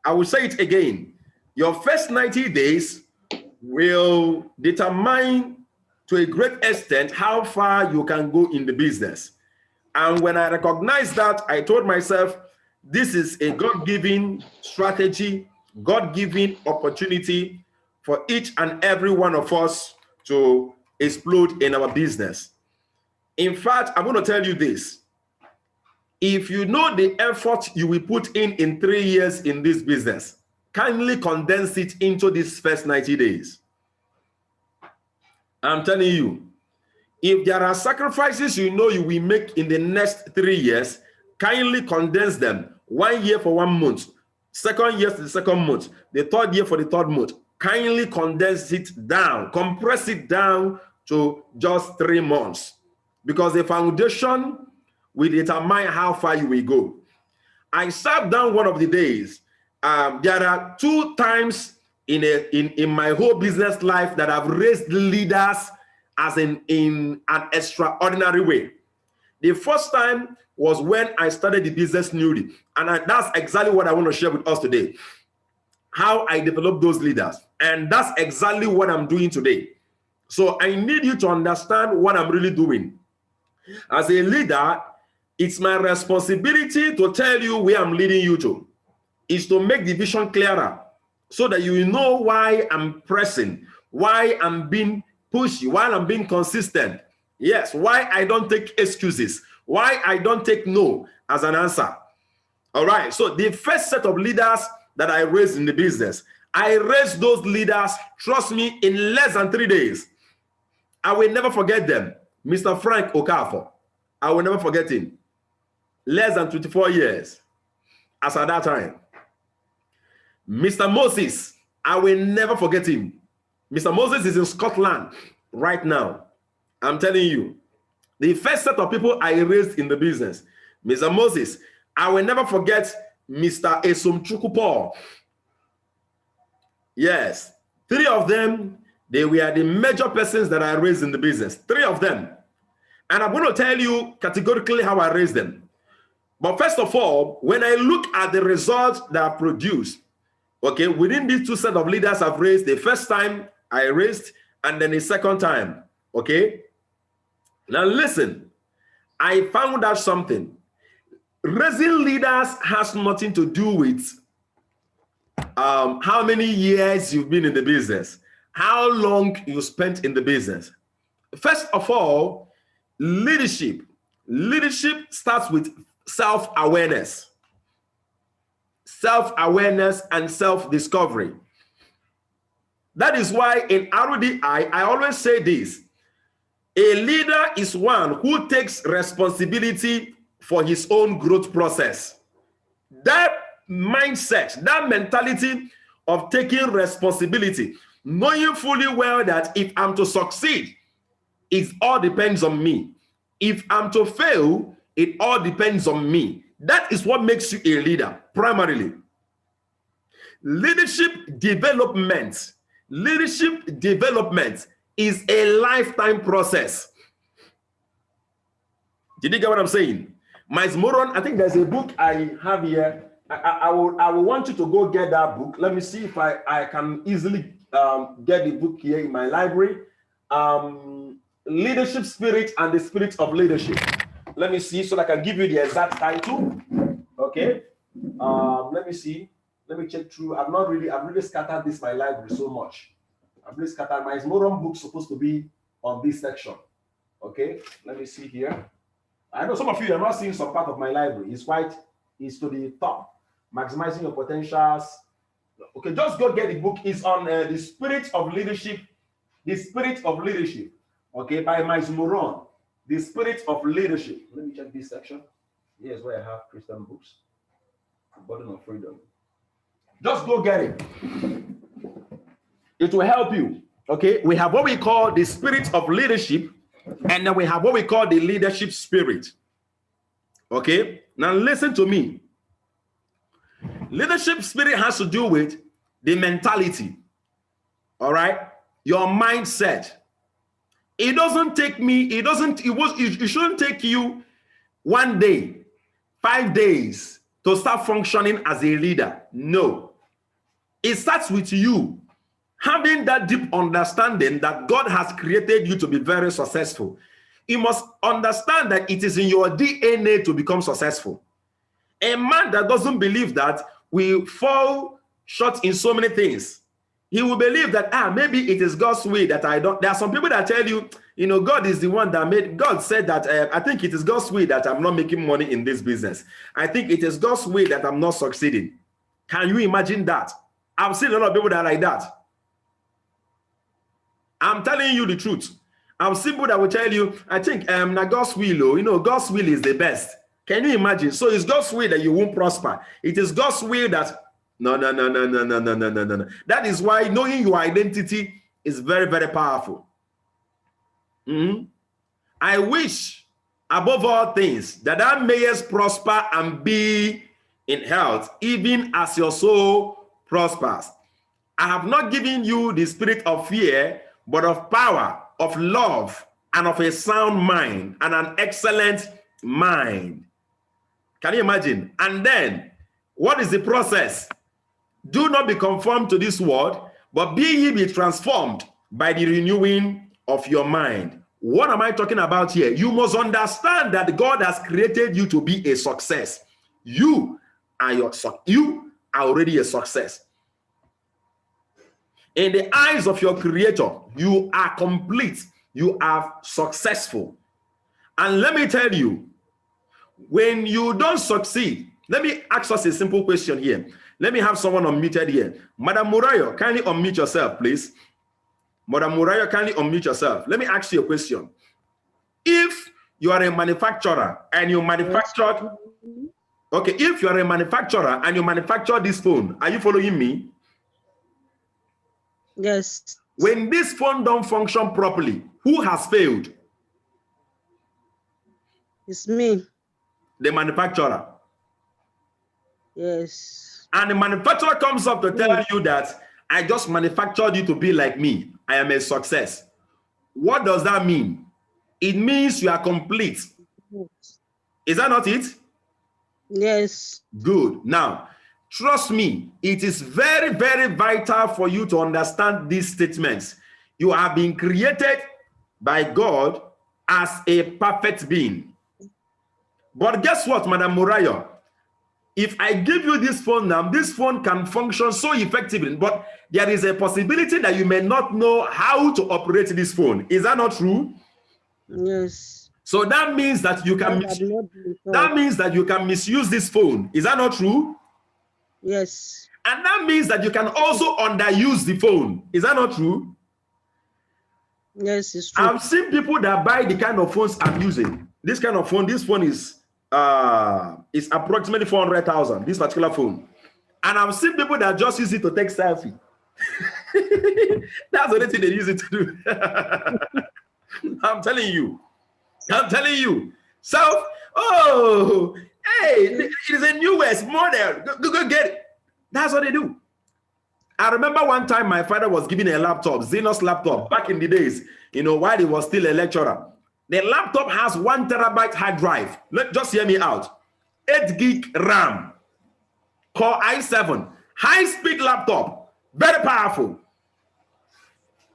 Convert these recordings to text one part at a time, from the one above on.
I will say it again. Your first 90 days will determine to a great extent how far you can go in the business. And when I recognized that, I told myself, this is a God-given strategy, God-given opportunity for each and every one of us to explode in our business. In fact, I'm going to tell you this. If you know the effort you will put in 3 years in this business, kindly condense it into these first 90 days. I'm telling you, if there are sacrifices you know you will make in the next 3 years, kindly condense them. 1 year for 1 month, 2nd year for the 2nd month, the 3rd year for the 3rd month. Kindly condense it down, compress it down to just 3 months, because the foundation will determine how far you will go. I sat down one of the days. There are 2 times in my whole business life that I've raised leaders as in an extraordinary way. The first time was when I started the business newly. And that's exactly what I want to share with us today. How I developed those leaders. And that's exactly what I'm doing today. So I need you to understand what I'm really doing. As a leader, it's my responsibility to tell you where I'm leading you to. Is to make the vision clearer so that you know why I'm pressing, why I'm being pushy, why I'm being consistent. Yes, why I don't take excuses, why I don't take no as an answer. All right, so the first set of leaders that I raised in the business, I raised those leaders, trust me, in less than 3 days. I will never forget them. Mr. Frank Okafor, I will never forget him. Less than 24 years as at that time. Mr. Moses, I will never forget him. Mr. Moses is in Scotland right now. I'm telling you, the first set of people I raised in the business, Mr. Moses, I will never forget Mr. Esomchuku Paul. Yes, 3 of them, they were the major persons that I raised in the business. 3 of them. And I'm going to tell you categorically how I raised them. But first of all, when I look at the results that I produced, okay, within these 2 sets of leaders I've raised, the first time I raised, and then the 2nd time, okay? Now listen, I found out something. Raising leaders has nothing to do with how many years you've been in the business, how long you spent in the business. First of all, leadership starts with self-awareness. Self-awareness and self-discovery. That is why in RDI, I always say this. A leader is one who takes responsibility for his own growth process. That mindset, that mentality of taking responsibility, knowing fully well that if I'm to succeed, it all depends on me. If I'm to fail, it all depends on me. That is what makes you a leader, primarily. Leadership development is a lifetime process. Did you get what I'm saying? Miles Moron, I think there's a book I have here. I will want you to go get that book. Let me see if I can easily get the book here in my library. Leadership Spirit and the Spirit of Leadership. Let me see so that I can give you the exact title. Okay. Let me see. Let me check through. I've really scattered this my library so much. I've really scattered. My Moron book supposed to be on this section. Okay. Let me see here. I know some of you are not seeing some part of my library. It's to the top. Maximizing your potentials. Okay, just go get the book. It's on the Spirit of Leadership. The Spirit of Leadership. Okay, by Miles Moron. The Spirit of Leadership. Let me check this section. Here's where I have Christian books. Burden of Freedom. Just go get it. It will help you. Okay, we have what we call the Spirit of Leadership, and then we have what we call the Leadership Spirit. Okay, now listen to me. Leadership spirit has to do with the mentality. All right, your mindset. It doesn't take me, it shouldn't take you 1 day, 5 days to start functioning as a leader. No. It starts with you having that deep understanding that God has created you to be very successful. You must understand that it is in your DNA to become successful. A man that doesn't believe that will fall short in so many things. He will believe that, maybe it is God's way that I don't. There are some people that tell you, God is the one that made, God said that, I think it is God's way that I'm not making money in this business. I think it is God's way that I'm not succeeding. Can you imagine that? I've seen a lot of people that are like that. I'm telling you the truth. I've seen people that will tell you, I think God's will, God's will is the best. Can you imagine? So it's God's will that you won't prosper. It is God's will that no. That is why knowing your identity is very, very powerful. I wish above all things that thou mayest prosper and be in health, even as your soul prospers. I have not given you the spirit of fear, but of power, of love, and of a sound mind, and an excellent mind. Can you imagine? And then, what is the process? Do not be conformed to this world, but be transformed by the renewing of your mind. What am I talking about here? You must understand that God has created you to be a success. You are already a success. In the eyes of your creator, you are complete. You are successful. And let me tell you, when you don't succeed, let me ask us a simple question here. Let me have someone unmuted here. Madam Murayo, kindly unmute yourself, please. Madam Murayo, kindly unmute yourself. Let me ask you a question. If you are a manufacturer and you manufactured, okay, if you are a manufacturer and you manufacture this phone, are you following me? Yes. When this phone don't function properly, who has failed? It's me. The manufacturer. Yes. And the manufacturer comes up to tell you that I just manufactured you to be like me. I am a success. What does that mean? It means you are complete. Is that not it? Yes. Good. Now, trust me, it is very, very vital for you to understand these statements. You have been created by God as a perfect being. But guess what, Madam Murayo? If I give you this phone now, this phone can function so effectively, but there is a possibility that you may not know how to operate this phone. Is that not true? Yes. So that means that you can misuse this phone. Is that not true? Yes. And that means that you can also underuse the phone. Is that not true? Yes, it's true. I've seen people that buy the kind of phones I'm using. This kind of phone, this phone is approximately 400,000, this particular phone. And I've seen people that just use it to take selfie. That's the only thing they use it to do. I'm telling you. Hey, it is a newest model. Go get it. That's what they do. I remember one time my father was giving a laptop, Xenos laptop, back in the days, while he was still a lecturer. The laptop has 1 terabyte hard drive. Just hear me out. 8 gig RAM, Core i7, high-speed laptop, very powerful.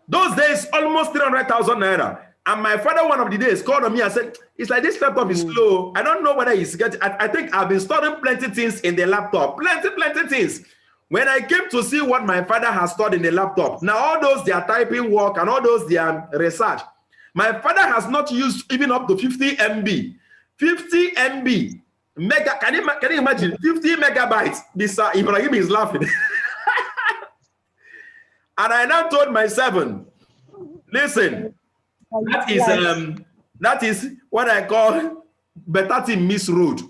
Those days, almost 300,000 naira. And my father, one of the days, called on me and said, it's like this laptop is slow. I don't know whether it's getting, I think I've been storing plenty things in the laptop. Plenty things. When I came to see what my father has stored in the laptop, now all those their typing work and all those their research, my father has not used even up to 50 MB. 50 MB. Mega, can you imagine? 50 megabytes. This Ibrahim is laughing. And I now told my servant, listen, that is what I call better team miss road.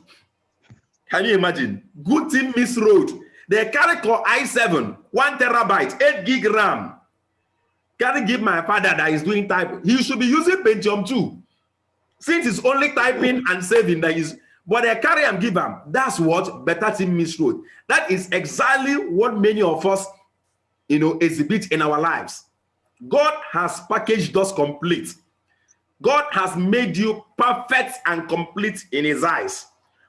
Can you imagine? Good team miss road. They carry Core i7, 1 terabyte, 8 gig RAM. Can I give my father that is doing typing? He should be using Pentium 2. Since it's only typing and saving that is, but they carry and give him. That's what better team miss road. That is exactly what many of us, exhibit in our lives. God has packaged us complete. God has made you perfect and complete in his eyes.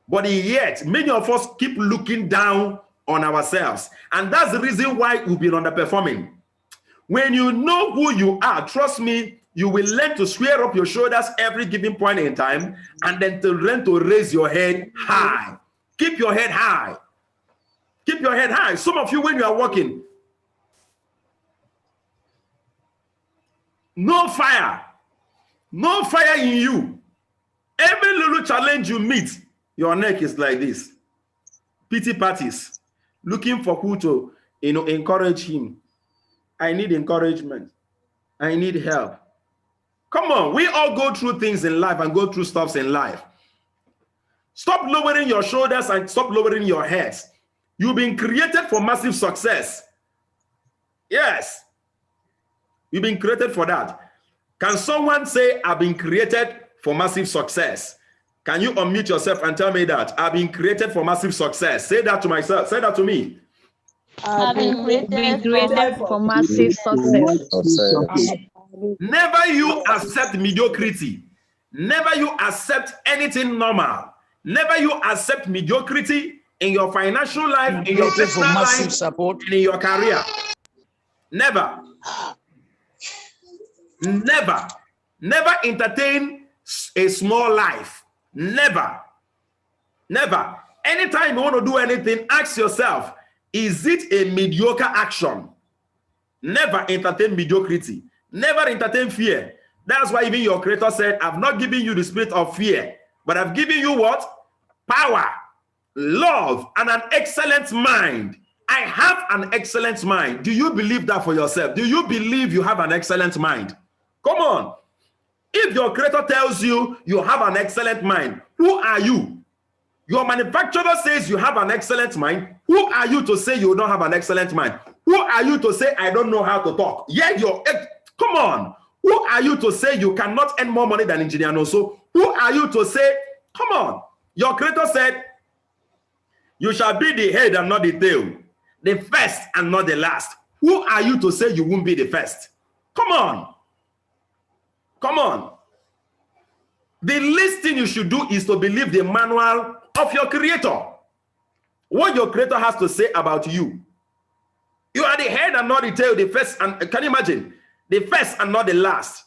But yet, many of us keep looking down on ourselves. And that's the reason why we've been underperforming. When you know who you are, trust me, you will learn to square up your shoulders every given point in time, and then to learn to raise your head high. Keep your head high. Keep your head high. Some of you, when you are walking, no fire in you. Every little challenge you meet, your neck is like this. Pity parties, looking for who to, encourage him. I need encouragement. I need help. Come on, we all go through things in life and go through stuffs in life. Stop lowering your shoulders and stop lowering your heads. You've been created for massive success. Yes. You've been created for that. Can someone say, I've been created for massive success? Can you unmute yourself and tell me that? I've been created for massive success. Say that to myself. Say that to me. I've been created for massive success. Never you accept mediocrity. Never you accept anything normal. Never you accept mediocrity in your financial life, in your personal life, support, and in your career. Never. Never. Never entertain a small life. Never. Never. Anytime you want to do anything, ask yourself, is it a mediocre action? Never entertain mediocrity. Never entertain fear. That's why even your creator said, I've not given you the spirit of fear, but I've given you what? Power, love, and an excellent mind. I have an excellent mind. Do you believe that for yourself? Do you believe you have an excellent mind? Come on. If your creator tells you you have an excellent mind, who are you? Your manufacturer says you have an excellent mind. Who are you to say you don't have an excellent mind? Who are you to say I don't know how to talk? Yeah, come on. Who are you to say you cannot earn more money than engineer Noso? Who are you to say, come on. Your creator said, you shall be the head and not the tail, the first and not the last. Who are you to say you won't be the first? Come on. Come on. The least thing you should do is to believe the manual of your creator. What your creator has to say about you. You are the head and not the tail, the first, and can you imagine? The first and not the last.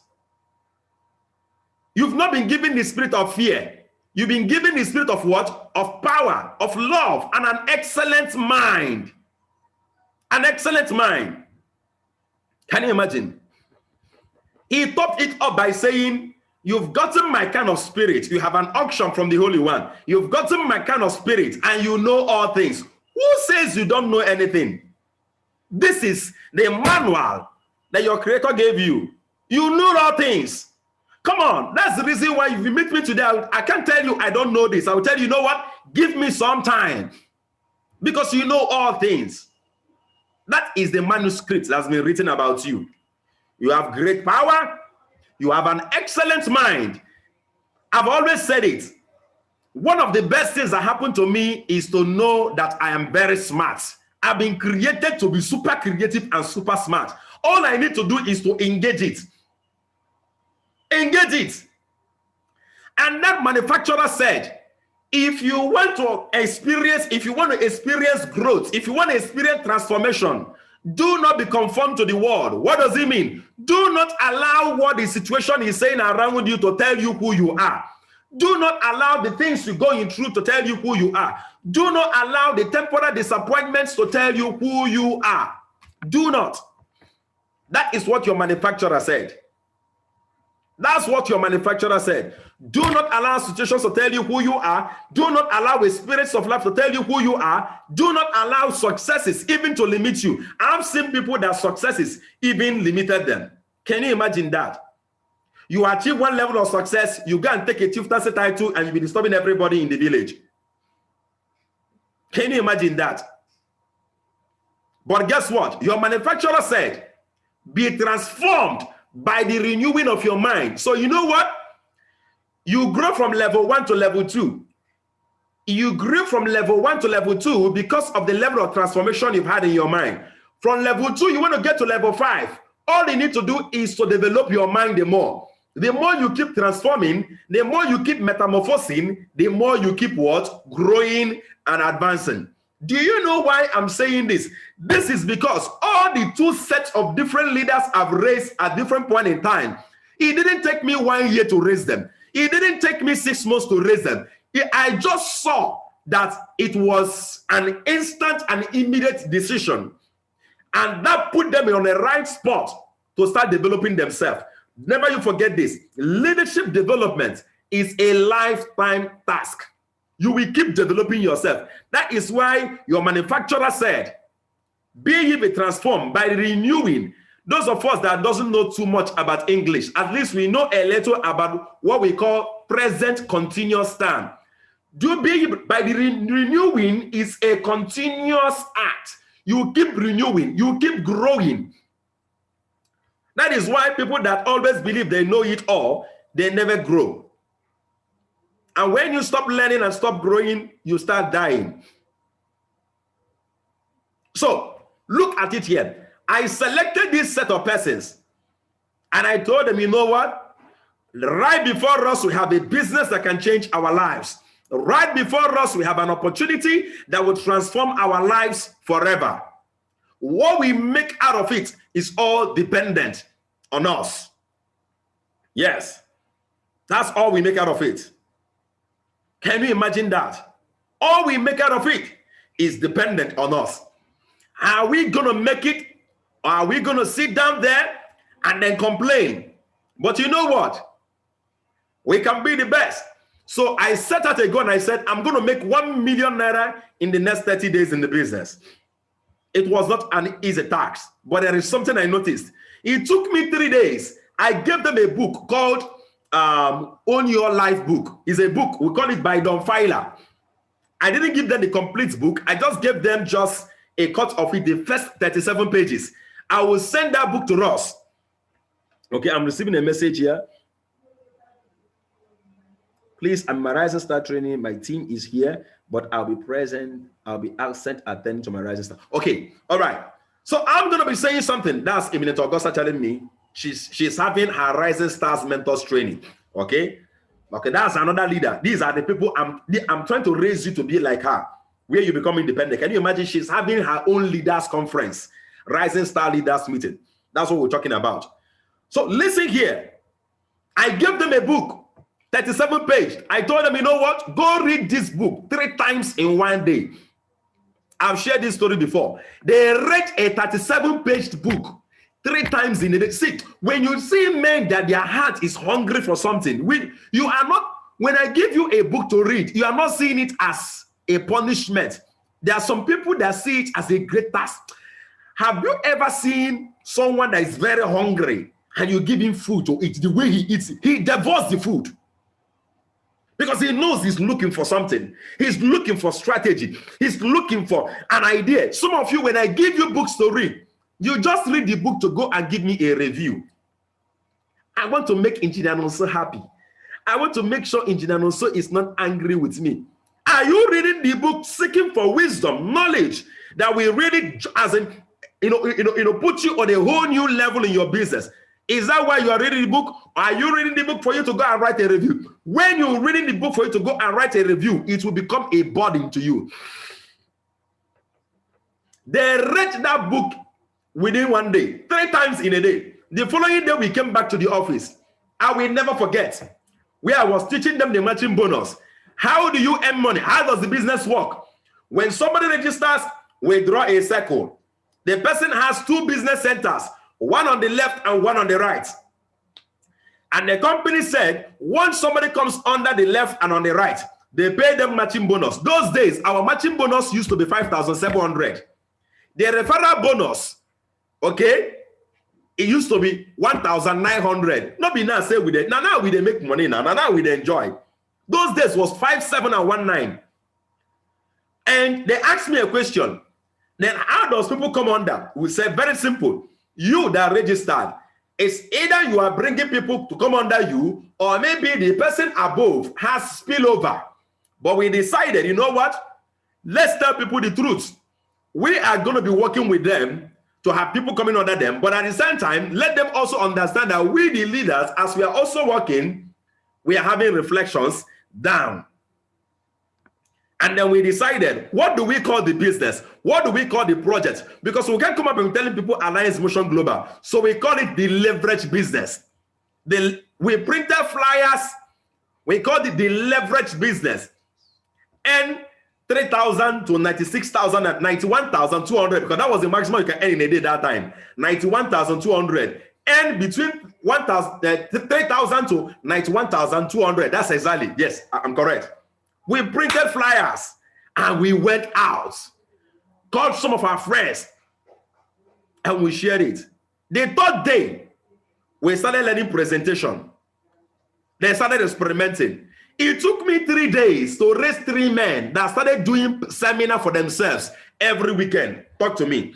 You've not been given the spirit of fear. You've been given the spirit of what? Of power, of love, and an excellent mind. An excellent mind. Can you imagine? He topped it up by saying, you've gotten my kind of spirit. You have an auction from the Holy One. You've gotten my kind of spirit and you know all things. Who says you don't know anything? This is the manual that your creator gave you. You know all things. Come on. That's the reason why if you meet me today, I can't tell you I don't know this. I will tell you, you know what? Give me some time. Because you know all things. That is the manuscript that's been written about you. You have great power. You have an excellent mind. I've always said it. One of the best things that happened to me is to know that I am very smart. I've been created to be super creative and super smart. All I need to do is to engage it. Engage it. And that manufacturer said, if you want to experience growth, if you want to experience transformation, do not be conformed to the world. What does it mean? Do not allow what the situation is saying around you to tell you who you are. Do not allow the things you're going through to tell you who you are. Do not allow the temporary disappointments to tell you who you are. Do not. That is what your manufacturer said. That's what your manufacturer said. Do not allow situations to tell you who you are. Do not allow the spirits of life to tell you who you are. Do not allow successes even to limit you. I've seen people that successes even limited them. Can you imagine that? You achieve one level of success, you go and take a chieftaincy title and you'll be disturbing everybody in the village. Can you imagine that? But guess what? Your manufacturer said, be transformed by the renewing of your mind. So you know what? You grow from level 1 to level 2. You grew from level 1 to level 2 because of the level of transformation you've had in your mind. From level 2, you want to get to level 5. All you need to do is to develop your mind the more. The more you keep transforming, the more you keep metamorphosing, the more you keep what? Growing and advancing. Do you know why I'm saying this? This is because all the two sets of different leaders I've raised at different point in time, it didn't take me 1 year to raise them. It didn't take me 6 months to raise them. I just saw that it was an instant and immediate decision. And that put them on the right spot to start developing themselves. Never you forget this. Leadership development is a lifetime task. You will keep developing yourself. That is why your manufacturer said, be ye be transformed by renewing. Those of us that doesn't know too much about English, at least we know a little about what we call present continuous time. Do be by the renewing is a continuous act. You keep renewing, you keep growing. That is why people that always believe they know it all, they never grow. And when you stop learning and stop growing, you start dying. So look at it here. I selected this set of persons and I told them, you know what? Right before us, we have a business that can change our lives. Right before us, we have an opportunity that will transform our lives forever. What we make out of it is all dependent on us. Yes, that's all we make out of it. Can you imagine that? All we make out of it is dependent on us. Are we going to make it? Or are we going to sit down there and then complain? But you know what? We can be the best. So I set out a goal and I said, I'm going to make 1 million naira in the next 30 days in the business. It was not an easy task, but there is something I noticed. It took me 3 days. I gave them a book called Own Your Life book. It's a book. We call it by Don Filer. I didn't give them the complete book. I just gave them just a cut of it, the first 37 pages. I will send that book to Ross. Okay, I'm receiving a message here. Please, I'm my Rising Star training. My team is here, but I'll be present. I'll be absent attending to my Rising Star. Okay, all right. So I'm going to be saying something. That's Eminent Augusta telling me she's having her Rising Stars mentors training. Okay, okay, that's another leader. These are the people I'm trying to raise you to be like her, where you become independent. Can you imagine? She's having her own leaders conference, Rising Star leaders meeting. That's what we're talking about. So listen here. I gave them a book, 37 pages. I told them, you know what? Go read this book 3 times in 1 day. I've shared this story before. They read a 37-page book 3 times in a day. See, when you see men that their heart is hungry for something, you are not, when I give you a book to read, you are not seeing it as a punishment. There are some people that see it as a great task. Have you ever seen someone that is very hungry and you give him food to eat? The way he eats it, he devours the food. Because he knows he's looking for something. He's looking for strategy. He's looking for an idea. Some of you, when I give you books to read, you just read the book to go and give me a review. I want to make Engineer Nonso happy. I want to make sure Engineer Nonso is not angry with me. Are you reading the book seeking for wisdom, knowledge that will really, as in, put you on a whole new level in your business? Is that why you are reading the book? Are you reading the book for you to go and write a review? When you're reading the book for you to go and write a review, it will become a burden to you. They read that book within 1 day, 3 times in a day. The following day, we came back to the office. I will never forget where I was teaching them the matching bonus. How do you earn money? How does the business work? When somebody registers, we draw a circle. The person has 2 business centers, one on the left and one on the right. And the company said, once somebody comes under the left and on the right, they pay them matching bonus. Those days, our matching bonus used to be 5,700. The referral bonus, okay, it used to be 1,900. Not be now say we did. Now we they make money now. Now we they enjoy. Those days was 5,700 and 19. And they asked me a question. Then how does people come under? We said very simple. You that registered, it's either you are bringing people to come under you, or maybe the person above has spillover. But we decided, you know what? Let's tell people the truth. We are going to be working with them to have people coming under them, but at the same time, let them also understand that we, the leaders, as we are also working, we are having reflections down. And then we decided, what do we call the business? What do we call the project? Because we can't come up and telling people Alliance Motion Global. So we call it the leverage business. We printed flyers. We called it the leverage business. And 3,000 to 96,000 and 91,200, because that was the maximum you can earn in a day that time. 91,200. And between 3,000 to 91,200. That's exactly, yes, I'm correct. We printed flyers and we went out, called some of our friends, and we shared it. The third day, we started learning presentation. They started experimenting. It took me 3 days to raise 3 men that started doing seminar for themselves every weekend. Talk to me.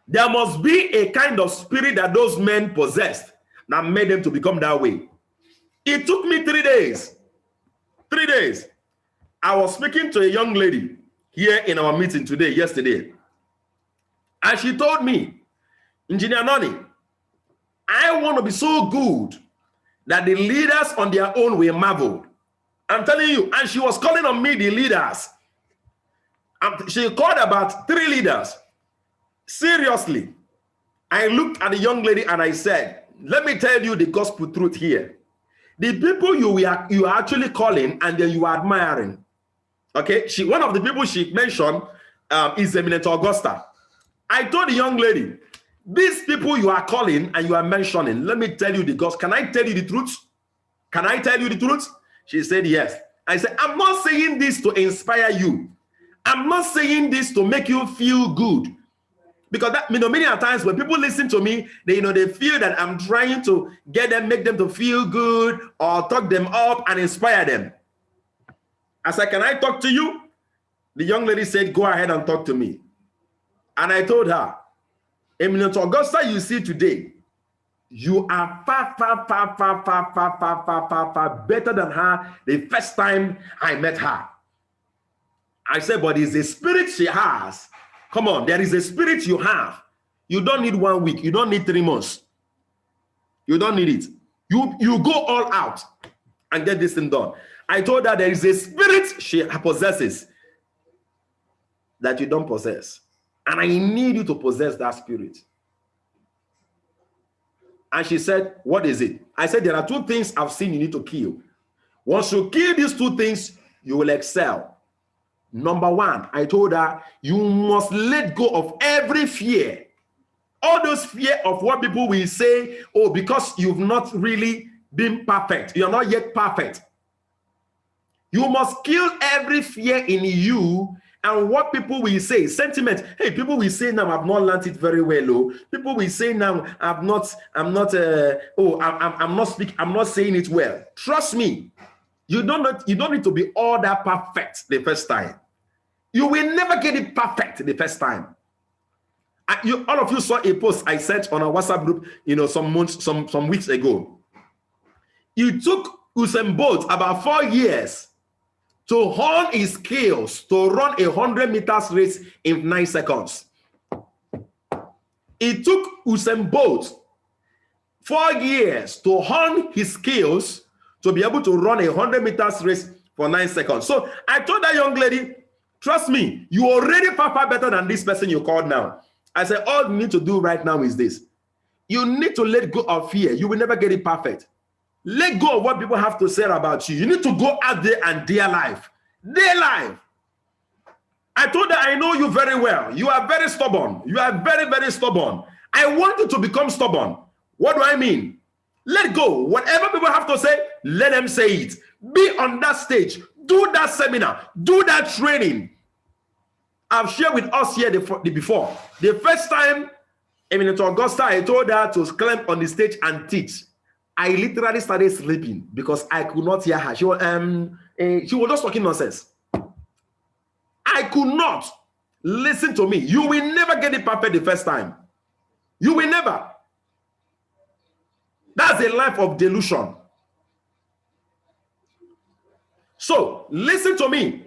There must be a kind of spirit that those men possessed that made them to become that way. It took me 3 days. 3 days. I was speaking to a young lady here in our meeting yesterday. And she told me, Engineer Noni, I want to be so good that the leaders on their own will marvel. I'm telling you. And she was calling on me, the leaders. She called about 3 leaders. Seriously. I looked at the young lady and I said, let me tell you the gospel truth here. The people you are actually calling and then you are admiring. Okay, one of the people she mentioned is Eminent Augusta. I told the young lady, these people you are calling and you are mentioning, let me tell you the gospel. Can I tell you the truth? Can I tell you the truth? She said yes. I said, I'm not saying this to inspire you. I'm not saying this to make you feel good. Because that, many times when people listen to me, they feel that I'm trying to make them to feel good or talk them up and inspire them. I said, can I talk to you? The young lady said, go ahead and talk to me. And I told her, Eminent Augusta you see today, you are far better than her the first time I met her. I said, but it's the spirit she has. Come on, there is a spirit you have. You don't need 1 week. You don't need 3 months. You don't need it. You go all out and get this thing done. I told her there is a spirit she possesses that you don't possess. And I need you to possess that spirit. And she said, what is it? I said, there are 2 things I've seen you need to kill. Once you kill these 2 things, you will excel. Number 1, I told her, you must let go of every fear. All those fear of what people will say, oh, because you've not really been perfect. You're not yet perfect. You must kill every fear in you and what people will say. Sentiment. Hey, people will say now, I've not learned it very well. Oh, people will say now, I'm not saying it well. Trust me. You don't need to be all that perfect the first time. You will never get it perfect the first time. All of you saw a post I sent on a WhatsApp group, some weeks ago. It took Usain Bolt about 4 years to hone his skills to run 100 meters race in 9 seconds. It took Usain Bolt 4 years to hone his skills to be able to run 100 meters race for 9 seconds. So I told that young lady, trust me, you already far better than this person you called now. I said, all you need to do right now is this. You need to let go of fear. You will never get it perfect. Let go of what people have to say about you. You need to go out there and dare life. Dare life. I told her, I know you very well. You are very stubborn. You are very, very stubborn. I want you to become stubborn. What do I mean? Let go. Whatever people have to say, let them say it. Be on that stage. Do that seminar. Do that training. I've shared with us here before. The first time, Eminent Augusta, I told her to climb on the stage and teach. I literally started sleeping because I could not hear her. She was just talking nonsense. I could not. Listen to me. You will never get it perfect the first time. You will never. That's a life of delusion. So, listen to me.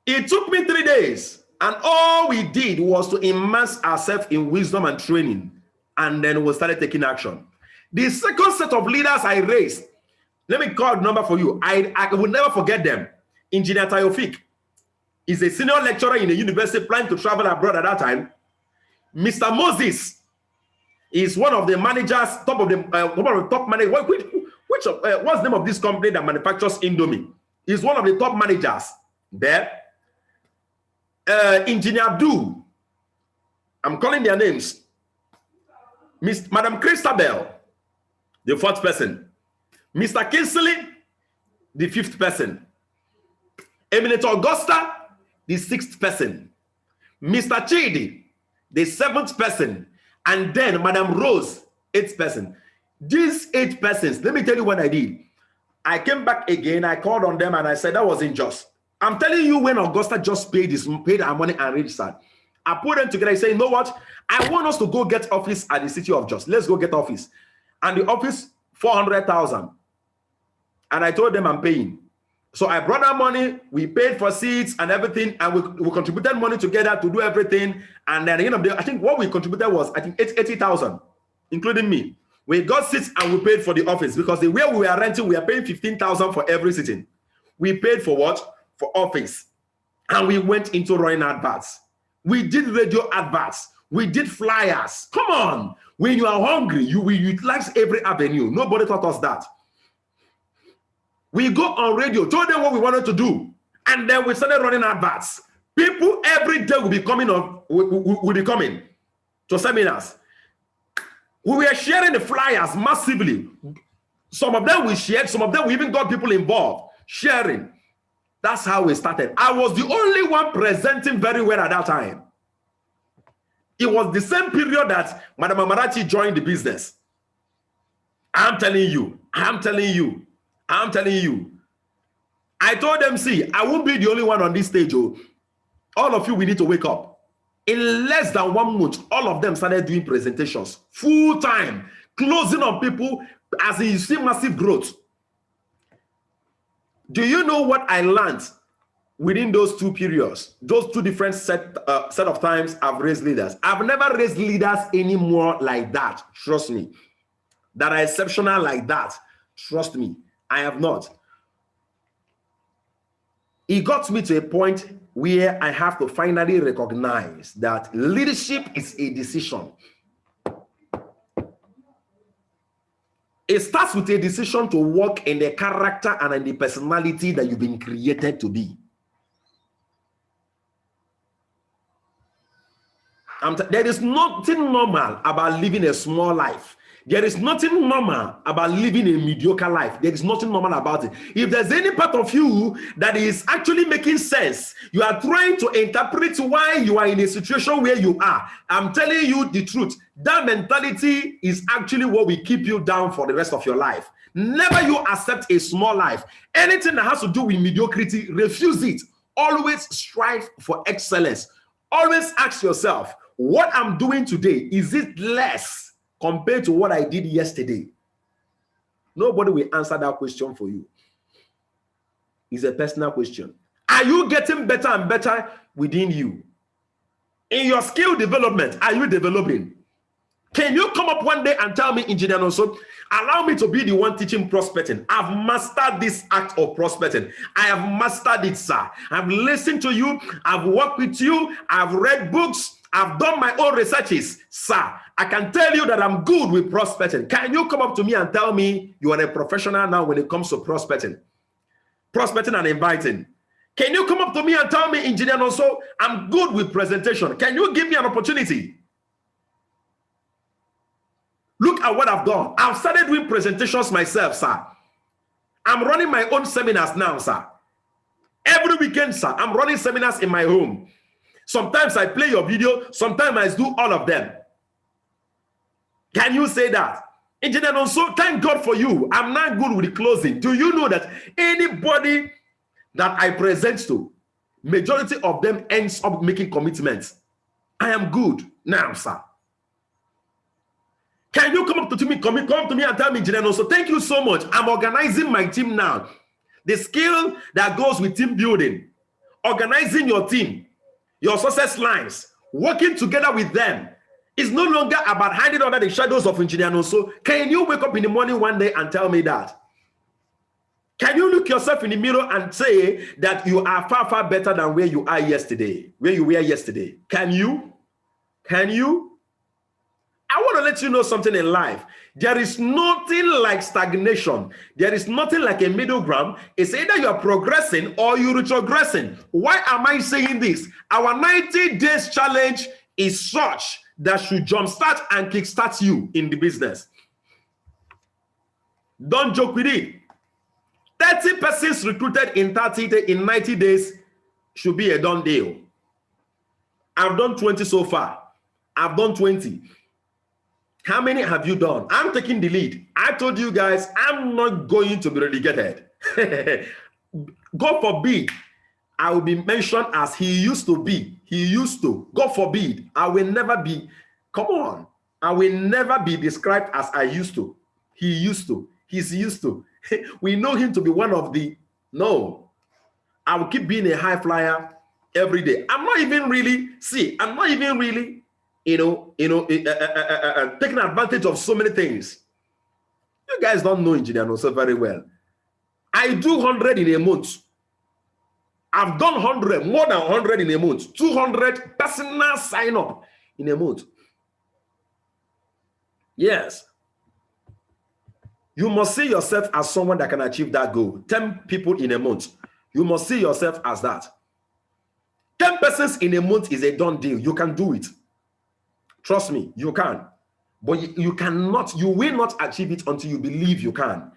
It took me 3 days, and all we did was to immerse ourselves in wisdom and training, and then we started taking action. The second set of leaders I raised, let me call the number for you. I will never forget them. Engineer Taofik is a senior lecturer in a university planning to travel abroad at that time. Mr. Moses is one of the managers, top of the top managers. What's the name of this company that manufactures Indomie? He's one of the top managers there. Engineer Abdul, I'm calling their names. Madam Christabel, the fourth person. Mr. Kinsley, the fifth person. Eminent Augusta, the sixth person. Mr. Chidi, the seventh person. And then Madam Rose, eighth person. These 8 persons, let me tell you what I did. I came back again, I called on them and I said that was unjust. I'm telling you, when Augusta just paid our money and registered, I put them together. I say, you know what? I want us to go get office at the City of Jos. Let's go get office. And the office, 400,000. And I told them I'm paying. So I brought that money. We paid for seats and everything. And we contributed money together to do everything. And then at the end of the day, I think what we contributed was, I think 80,000, including me. We got seats and we paid for the office because the way we were renting, we are paying 15,000 for every sitting. We paid for what? For office. And we went into running adverts. We did radio adverts. We did flyers. Come on. When you are hungry, you will utilize every avenue. Nobody taught us that. We go on radio, told them what we wanted to do. And then we started running adverts. People every day will be coming to seminars. We were sharing the flyers massively. Some of them we shared, some of them we even got people involved, sharing. That's how we started. I was the only one presenting very well at that time. It was the same period that Madam Amarachi joined the business. I'm telling you. I told them, see, I won't be the only one on this stage. Oh. All of you, we need to wake up. In less than 1 month, all of them started doing presentations, full time, closing on people as you see massive growth. Do you know what I learned within those 2 periods? Those 2 different set of times I've raised leaders. I've never raised leaders anymore like that. Trust me. That are exceptional like that. Trust me. I have not. It got me to a point where I have to finally recognize that leadership is a decision. It starts with a decision to walk in the character and in the personality that you've been created to be. There is nothing normal about living a small life. There is nothing normal about living a mediocre life. There is nothing normal about it. If there's any part of you that is actually making sense, you are trying to interpret why you are in a situation where you are. I'm telling you the truth. That mentality is actually what will keep you down for the rest of your life. Never you accept a small life. Anything that has to do with mediocrity, refuse it. Always strive for excellence. Always ask yourself, what I'm doing today, is it less compared to what I did yesterday? Nobody will answer that question for you. It's a personal question. Are you getting better and better within you? In your skill development, are you developing? Can you come up one day and tell me, Engineer Nonso, allow me to be the one teaching prospecting? I've mastered this act of prospecting. I have mastered it, sir. I've listened to you. I've worked with you. I've read books. I've done my own researches, sir. I can tell you that I'm good with prospecting. Can you come up to me and tell me you are a professional now when it comes to prospecting and inviting? Can you come up to me and tell me, Engineer Nonso, I'm good with presentation? Can you give me an opportunity? Look at what I've done. I've started doing presentations myself, sir. I'm running my own seminars now, sir. Every weekend, sir, I'm running seminars in my home. Sometimes I play your video. Sometimes I do all of them. Can you say that? Engineer Nonso, thank God for you. I'm not good with the closing. Do you know that anybody that I present to, majority of them ends up making commitments? I am good now, sir. Can you come up to me, come to me and tell me, Engineer Nonso, thank you so much. I'm organizing my team now. The skill that goes with team building, organizing your team, your success lines, working together with them, is no longer about hiding under the shadows of Engineer Nonso. Can you wake up in the morning one day and tell me that? Can you look yourself in the mirror and say that you are far, far better than where you are yesterday, where you were yesterday? Can you? Can you? I want to let you know something in life. There is nothing like stagnation. There is nothing like a middle ground. It's either you are progressing or you're retrogressing. Why am I saying this? Our 90 days challenge is such that should jumpstart and kickstart you in the business. Don't joke with it. 30 persons recruited in 90 days should be a done deal. I've done 20 so far. I've done 20. How many have you done? I'm taking the lead. I told you guys, I'm not going to be relegated. God forbid, I will be mentioned as he used to be. He used to. God forbid, I will never be. Come on. I will never be described as I used to. He used to. He's used to. We know him to be one of the. No. I will keep being a high flyer every day. I'm not even really, taking advantage of so many things. You guys don't know engineer so very well. I do 100 in a month. I've done 100, more than 100 in a month. 200 personal sign up in a month. Yes. You must see yourself as someone that can achieve that goal. 10 people in a month. You must see yourself as that. 10 persons in a month is a done deal. You can do it. Trust me, you can. But you cannot, you will not achieve it until you believe you can.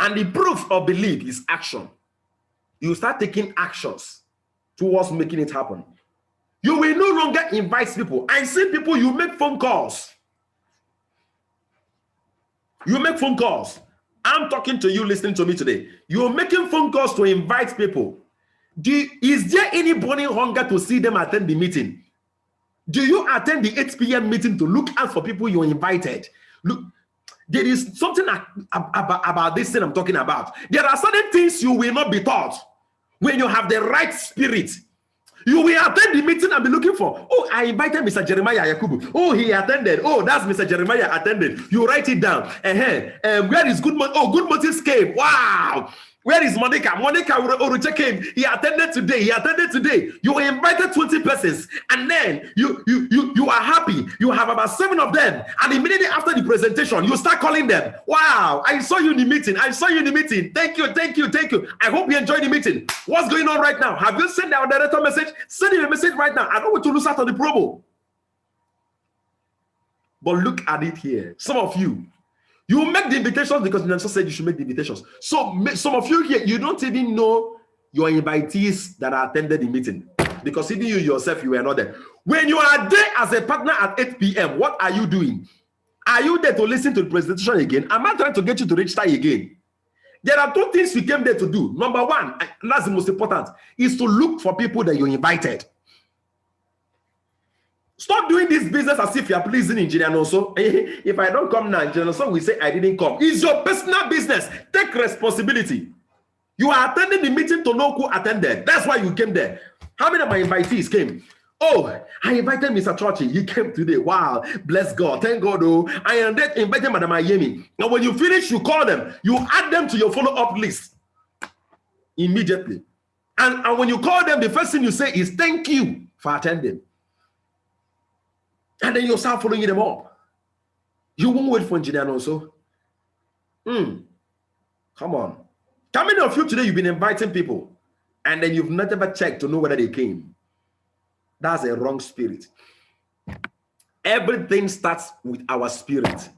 And the proof of belief is action. You start taking actions towards making it happen. You will no longer invite people. I see people, you make phone calls. You make phone calls. I'm talking to you, listening to me today. You're making phone calls to invite people. Is there any burning hunger to see them attend the meeting? Do you attend the 8 p.m. meeting to look out for people you invited? Look, there is something about this thing I'm talking about. There are certain things you will not be taught when you have the right spirit. You will attend the meeting and be looking for, oh, I invited Mr. Jeremiah Yakubu. Oh, he attended. Oh, that's Mr. Jeremiah attended. You write it down. Where is Good Motives? Oh, Good Motives came. Wow. Where is Monica? Monica Oruche came. He attended today. He attended today. You invited 20 persons, and then you are happy. You have about 7 of them, and immediately after the presentation, you start calling them. Wow, I saw you in the meeting. I saw you in the meeting. Thank you, thank you, thank you. I hope you enjoyed the meeting. What's going on right now? Have you sent our director message? Send him a message right now. I don't want to lose out on the promo. But look at it here. Some of you. You make the invitations because the said you should make the invitations. So some of you here, you don't even know your invitees that attended the meeting because even you yourself, you were not there. When you are there as a partner at 8 p.m., what are you doing? Are you there to listen to the presentation again? Am I trying to get you to register again? There are 2 things we came there to do. Number 1, and that's the most important, is to look for people that you invited. Stop doing this business as if you are pleasing engineer also. If I don't come now, engineer so we say I didn't come. It's your personal business. Take responsibility. You are attending the meeting to know who attended. That's why you came there. How many of my invitees came? Oh, I invited Mr. Churchy. He came today. Wow. Bless God. Thank God. Oh, I invited Madam Ayemi. Now, when you finish, you call them. You add them to your follow-up list immediately. And when you call them, the first thing you say is thank you for attending. And then you'll start following them up. You won't wait for engineer also. Come on. How many of you today you've been inviting people and then you've not ever checked to know whether they came? That's a wrong spirit. Everything starts with our spirit.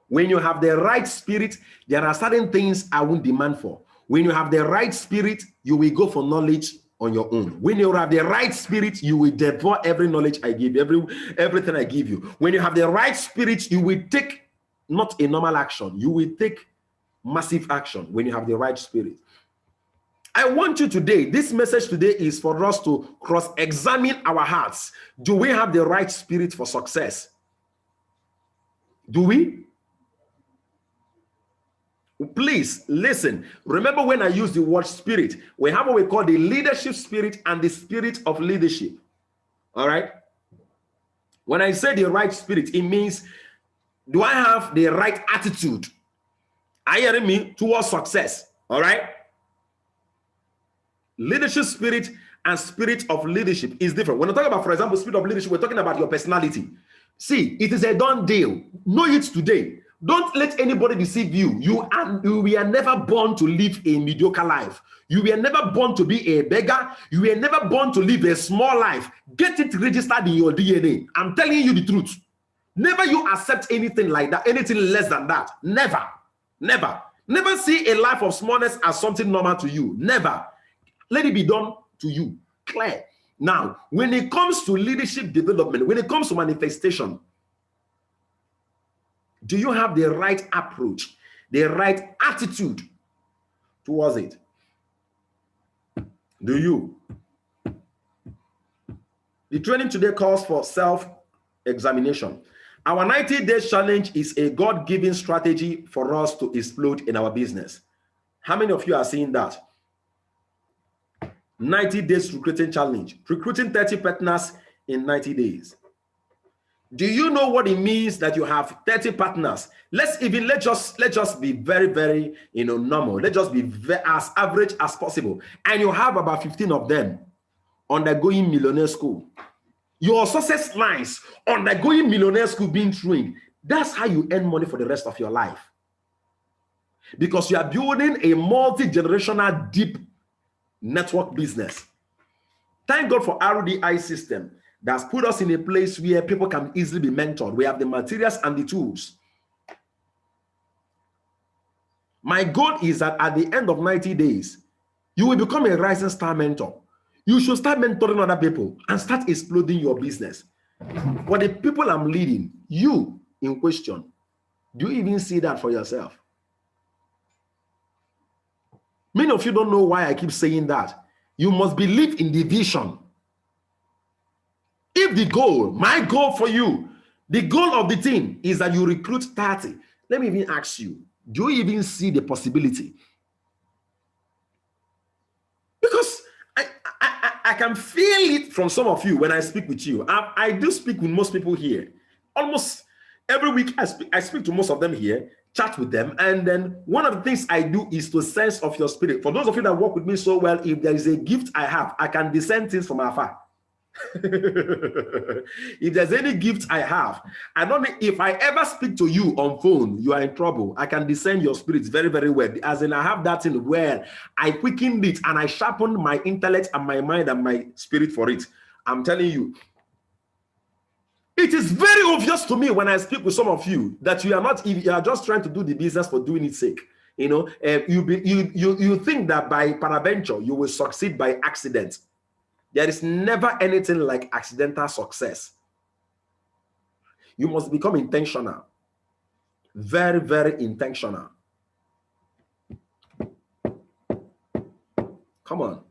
When you have the right spirit, there are certain things I won't demand for. When you have the right spirit, you will go for knowledge on your own. When you have the right spirit, you will devour every knowledge I give you, everything I give you. When you have the right spirit, you will take not a normal action. You will take massive action when you have the right spirit. I want you today, this message today is for us to cross-examine our hearts. Do we have the right spirit for success? Do we? Please listen. Remember when I use the word spirit, we have what we call the leadership spirit and the spirit of leadership. All right. When I say the right spirit, it means, do I have the right attitude? Are you hearing me? Towards success. All right? Leadership spirit and spirit of leadership is different. When we talk about, for example, spirit of leadership, we're talking about your personality. See, it is a done deal. Know it today. Don't let anybody deceive you. You were never born to live a mediocre life. You were never born to be a beggar. You were never born to live a small life. Get it registered in your DNA. I'm telling you the truth. Never you accept anything like that, anything less than that. Never. Never. Never see a life of smallness as something normal to you. Never. Let it be done to you. Clear. Now, when it comes to leadership development, when it comes to manifestation, do you have the right approach, the right attitude towards it? Do you? The training today calls for self-examination. Our 90 days challenge is a God-given strategy for us to explode in our business. How many of you are seeing that? 90 days recruiting challenge, recruiting 30 partners in 90 days. Do you know what it means that you have 30 partners? Let's just be very, very, normal. Let's just be as average as possible. And you have about 15 of them undergoing millionaire school. Your success lines undergoing millionaire school being trained. That's how you earn money for the rest of your life. Because you are building a multi-generational deep network business. Thank God for RDI system that's put us in a place where people can easily be mentored. We have the materials and the tools. My goal is that at the end of 90 days, you will become a rising star mentor. You should start mentoring other people and start exploding your business. For the people I'm leading, you in question, do you even see that for yourself? Many of you don't know why I keep saying that. You must believe in the vision. If the goal, my goal for you, the goal of the team is that you recruit 30. Let me even ask you, do you even see the possibility? Because I can feel it from some of you when I speak with you. I do speak with most people here. Almost every week I speak to most of them here, chat with them, and then one of the things I do is to sense of your spirit. For those of you that work with me so well, if there is a gift I have, I can discern things from afar. If there's any gift I have, I don't know if I ever speak to you on phone, you are in trouble. I can discern your spirits very, very well. As in, I have that in where I quickened it and I sharpened my intellect and my mind and my spirit for it. I'm telling you, it is very obvious to me when I speak with some of you that you are not, you are just trying to do the business for doing its sake. You think that by peradventure you will succeed by accident. There is never anything like accidental success. You must become intentional. Very, very intentional. Come on.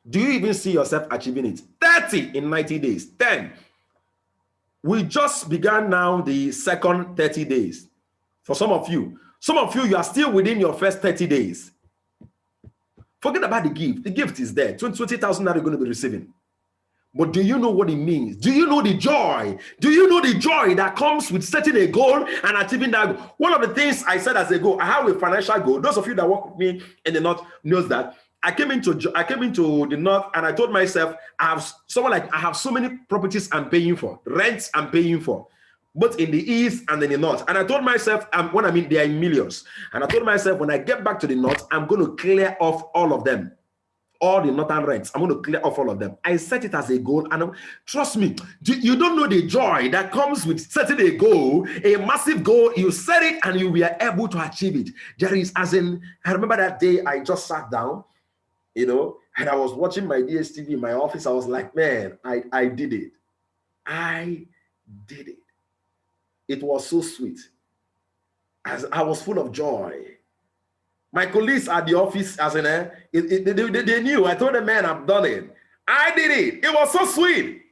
Do you even see yourself achieving it? 30 in 90 days. 10. We just began now the second 30 days. For some of you, you are still within your first 30 days. Forget about the gift. The gift is there. 20,000 that you're going to be receiving. But do you know what it means? Do you know the joy? Do you know the joy that comes with setting a goal and achieving that goal? One of the things I said as a goal, I have a financial goal. Those of you that work with me in the North knows that. I came into the North and I told myself, I have so many properties I'm paying for, rents I'm paying for, both in the East and in the North. And I told myself, when I mean they are in millions, and I told myself when I get back to the North, I'm going to clear off all of them. All the northern rents, I'm going to clear off all of them. I set it as a goal, and trust me, you don't know the joy that comes with setting a goal, a massive goal. You set it and you were able to achieve it. There is, I remember that day I just sat down, and I was watching my DSTV in my office. I was like, man, I did it. I did it. It was so sweet. As I was full of joy. My colleagues at the office, they knew. I told them, man, I've done it. I did it. It was so sweet.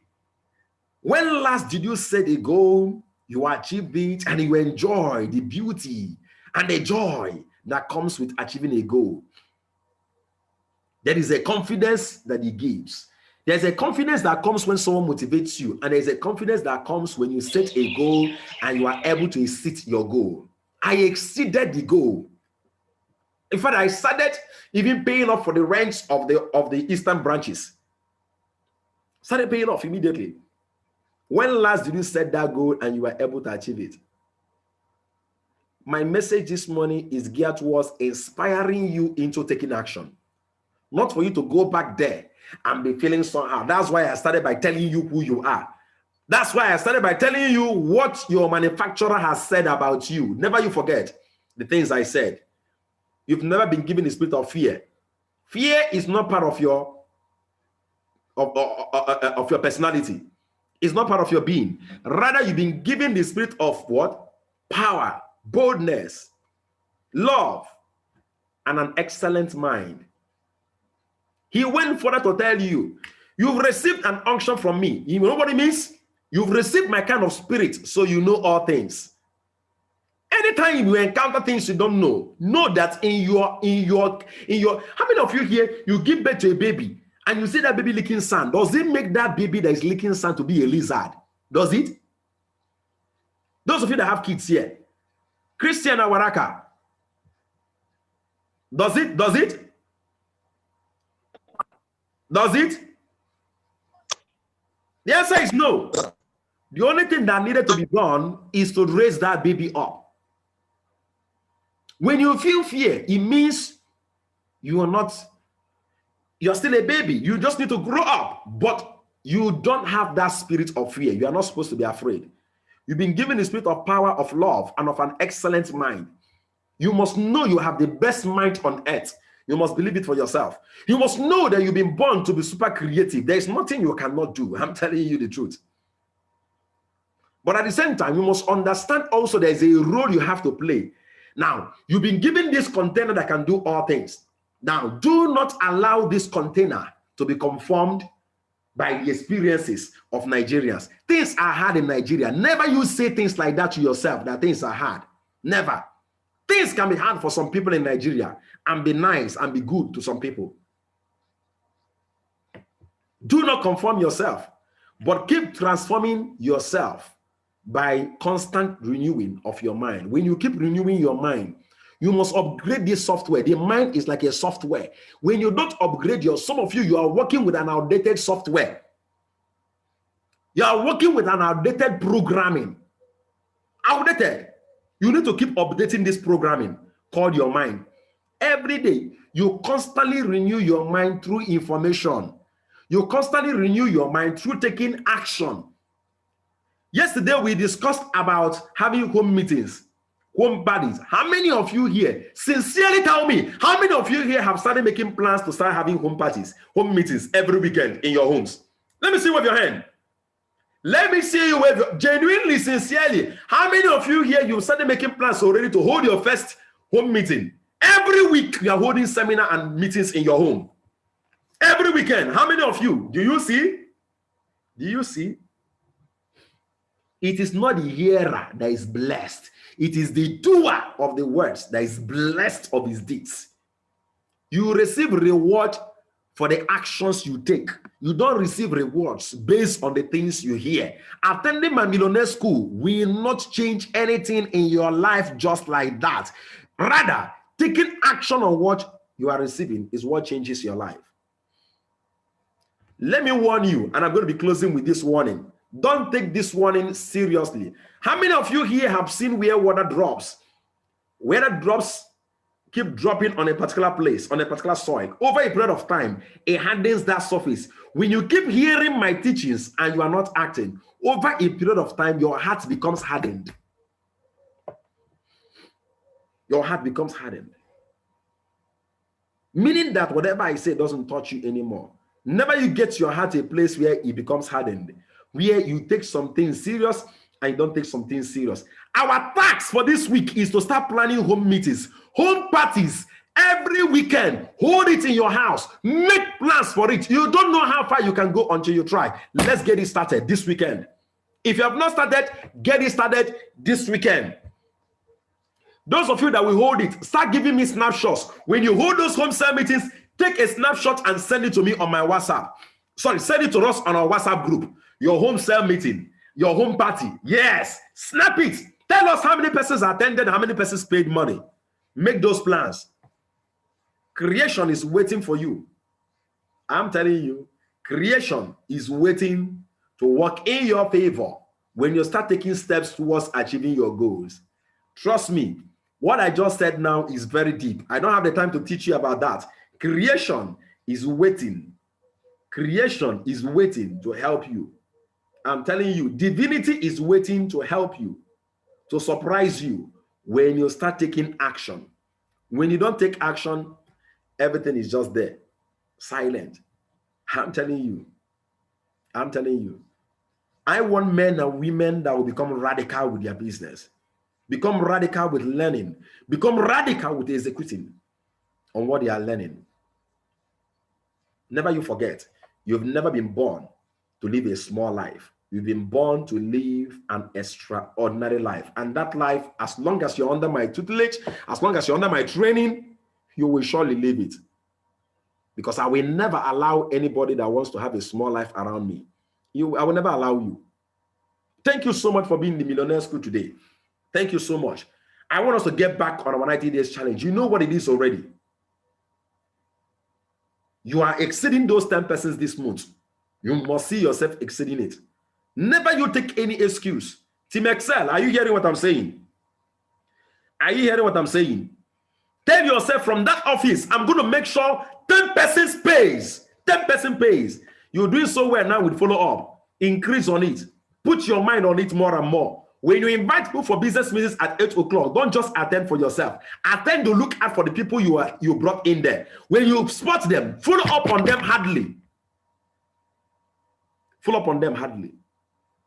When last did you set a goal, you achieved it, and you enjoy the beauty and the joy that comes with achieving a goal? There is a confidence that it gives. There's a confidence that comes when someone motivates you, and there's a confidence that comes when you set a goal and you are able to exceed your goal. I exceeded the goal. In fact, I started even paying off for the rents of the eastern branches. Started paying off immediately. When last did you set that goal and you were able to achieve it? My message this morning is geared towards inspiring you into taking action. Not for you to go back there and be feeling somehow. That's why I started by telling you who you are. That's why I started by telling you what your manufacturer has said about you. Never you forget the things I said. You've never been given the spirit of fear. Fear is not part of your personality. It's not part of your being. Rather, you've been given the spirit of what? Power, boldness, love, and an excellent mind. He went further to tell you, you've received an unction from me. You know what it means? You've received my kind of spirit, so you know all things. Anytime you encounter things you don't know that in your, how many of you here, you give birth to a baby and you see that baby licking sand? Does it make that baby that is licking sand to be a lizard? Does it? Those of you that have kids here, Christian Awaraka, does it? Does it? Does it? The answer is no. The only thing that needed to be done is to raise that baby up. When you feel fear, it means you're still a baby. You just need to grow up, but you don't have that spirit of fear. You are not supposed to be afraid. You've been given the spirit of power, of love, and of an excellent mind. You must know you have the best mind on earth. You must believe it for yourself. You must know that you've been born to be super creative. There is nothing you cannot do. I'm telling you the truth. But at the same time, you must understand also there is a role you have to play. Now, you've been given this container that can do all things. Now, do not allow this container to be conformed by the experiences of Nigerians. Things are hard in Nigeria. Never you say things like that to yourself, that things are hard. Never. Things can be hard for some people in Nigeria and be nice and be good to some people. Do not conform yourself, but keep transforming yourself by constant renewing of your mind. When you keep renewing your mind, you must upgrade this software. The mind is like a software. When you don't upgrade some of you are working with an outdated software. You are working with an outdated programming. Outdated. You need to keep updating this programming called your mind. Every day, you constantly renew your mind through information. You constantly renew your mind through taking action. Yesterday, we discussed about having home meetings, home parties. How many of you here, sincerely tell me, how many of you here have started making plans to start having home parties, home meetings every weekend in your homes? Let me see with your hand. Let me see you with genuinely, sincerely. How many of you here, you started making plans already to hold your first home meeting? Every week, you are holding seminar and meetings in your home. Every weekend. How many of you? Do you see? Do you see? It is not the hearer that is blessed. It is the doer of the words that is blessed of his deeds. You receive reward for the actions you take. You don't receive rewards based on the things you hear. Attending my millionaire school will not change anything in your life just like that. Rather, taking action on what you are receiving is what changes your life. Let me warn you, and I'm going to be closing with this warning. Don't take this warning seriously. How many of you here have seen where water drops? Where drops keep dropping on a particular place, on a particular soil. Over a period of time, it hardens that surface. When you keep hearing my teachings and you are not acting, over a period of time, your heart becomes hardened. Your heart becomes hardened. Meaning that whatever I say doesn't touch you anymore. Never you get your heart a place where it becomes hardened, where you take something serious and you don't take something serious. Our task for this week is to start planning home meetings, home parties every weekend. Hold it in your house. Make plans for it. You don't know how far you can go until you try. Let's get it started this weekend. If you have not started, get it started this weekend. Those of you that will hold it, start giving me snapshots. When you hold those home cell meetings, take a snapshot and send it to me on my WhatsApp. Sorry, send it to us on our WhatsApp group. Your home cell meeting, your home party. Yes, snap it. Tell us how many persons attended, how many persons paid money. Make those plans. Creation is waiting for you. I'm telling you, creation is waiting to work in your favor when you start taking steps towards achieving your goals. Trust me, what I just said now is very deep. I don't have the time to teach you about that. Creation is waiting. Creation is waiting to help you. I'm telling you, divinity is waiting to help you, to surprise you when you start taking action. When you don't take action, everything is just there, silent. I'm telling you. I'm telling you. I want men and women that will become radical with their business, become radical with learning, become radical with executing on what they are learning. Never you forget, you've never been born to live a small life. You've been born to live an extraordinary life. And that life, as long as you're under my tutelage, as long as you're under my training, you will surely live it. Because I will never allow anybody that wants to have a small life around me. I will never allow you. Thank you so much for being in the Millionaire School today. Thank you so much. I want us to get back on our 90 days challenge. You know what it is already. You are exceeding those 10 persons this month. You must see yourself exceeding it. Never you take any excuse. Team Excel, are you hearing what I'm saying? Are you hearing what I'm saying? Tell yourself from that office, I'm going to make sure 10 persons pays. 10 person pays. You're doing so well now with follow up. Increase on it. Put your mind on it more and more. When you invite people for business meetings at 8 o'clock, don't just attend for yourself. Attend to look out for the people you brought in there. When you spot them, follow up on them hardly. Follow up on them hardly.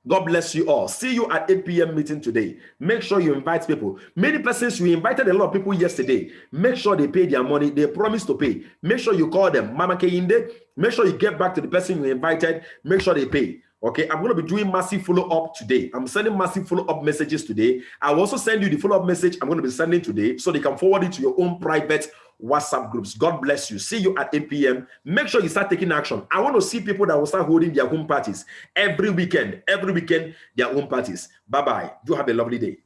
God bless you all. See you at 8 p.m. meeting today. Make sure you invite people. Many persons, you invited a lot of people yesterday. Make sure they pay their money. They promise to pay. Make sure you call them. Mama Kehinde, make sure you get back to the person you invited. Make sure they pay. Okay, I'm going to be doing massive follow-up today. I'm sending massive follow-up messages today. I'll also send you the follow-up message I'm going to be sending today so they can forward it to your own private WhatsApp groups. God bless you. See you at 8 p.m. Make sure you start taking action. I want to see people that will start holding their home parties every weekend, their home parties. Bye-bye. Do have a lovely day.